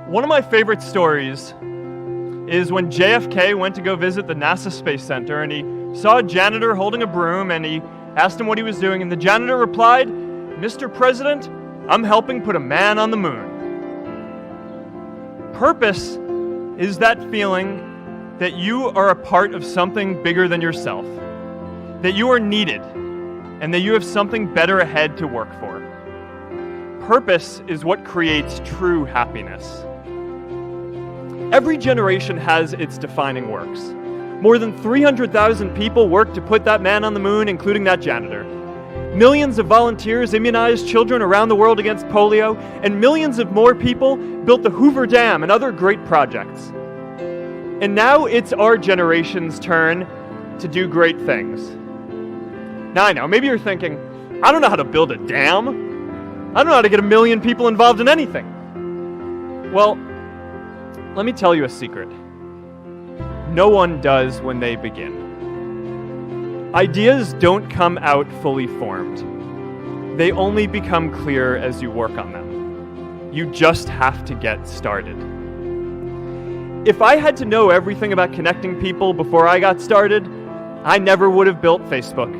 One of my favorite stories is when JFK went to go visit the NASA Space Center, and he saw a janitor holding a broom, and he asked him what he was doing, and the janitor replied, "Mr. President, I'm helping put a man on the moon." Purpose is that feeling that you are a part of something bigger than yourself, that you are needed, and that you have something better ahead to work for. Purpose is what creates true happiness. Every generation has its defining works. More than 300,000 people worked to put that man on the moon, including that janitor. Millions of volunteers immunized children around the world against polio, and millions of more people built the Hoover Dam and other great projects. And now it's our generation's turn to do great things. Now I know, maybe you're thinking, I don't know how to build a dam. I don't know how to get 1 million people involved in anything. Well, let me tell you a secret. No one does when they begin. Ideas don't come out fully formed. They only become clear as you work on them. You just have to get started. If I had to know everything about connecting people before I got started, I never would have built Facebook.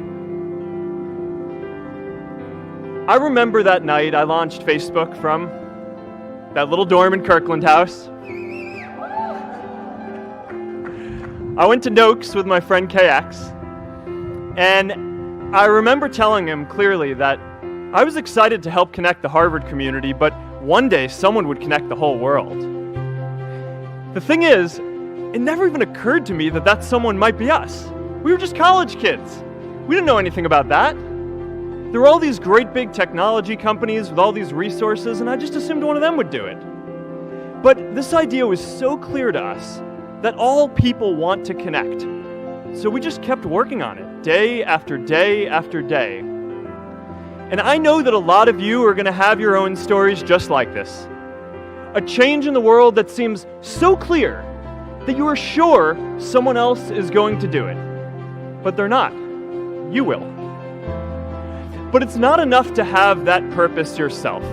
I remember that night I launched Facebook from that little dorm in Kirkland House. I went to Noakes with my friend KX, and I remember telling him clearly that I was excited to help connect the Harvard community, but one day someone would connect the whole world. The thing is, it never even occurred to me that that someone might be us. We were just college kids. We didn't know anything about that. There were all these great big technology companies with all these resources, and I just assumed one of them would do it. But this idea was so clear to us that all people want to connect. So we just kept working on it, day after day after day. And I know that a lot of you are going to have your own stories just like this. A change in the world that seems so clear that you are sure someone else is going to do it. But they're not. You will. But it's not enough to have that purpose yourself.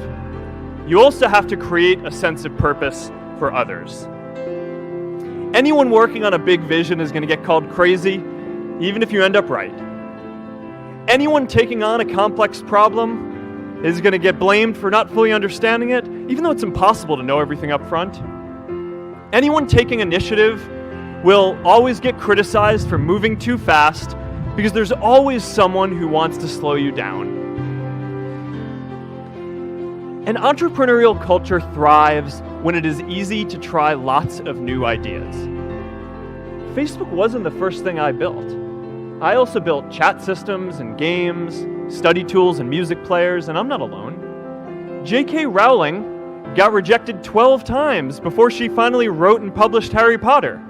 You also have to create a sense of purpose for others. Anyone working on a big vision is going to get called crazy, even if you end up right. Anyone taking on a complex problem is going to get blamed for not fully understanding it, even though it's impossible to know everything up front. Anyone taking initiative will always get criticized for moving too fast, because there's always someone who wants to slow you down. An entrepreneurial culture thrives when it is easy to try lots of new ideas. Facebook wasn't the first thing I built. I also built chat systems and games, study tools and music players, and I'm not alone. J.K. Rowling got rejected 12 times before she finally wrote and published Harry Potter.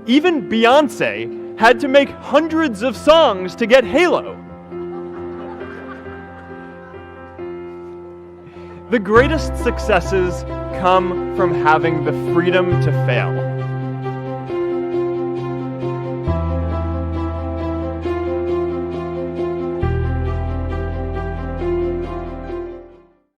Even Beyoncé had to make hundreds of songs to get Halo. The greatest successes come from having the freedom to fail.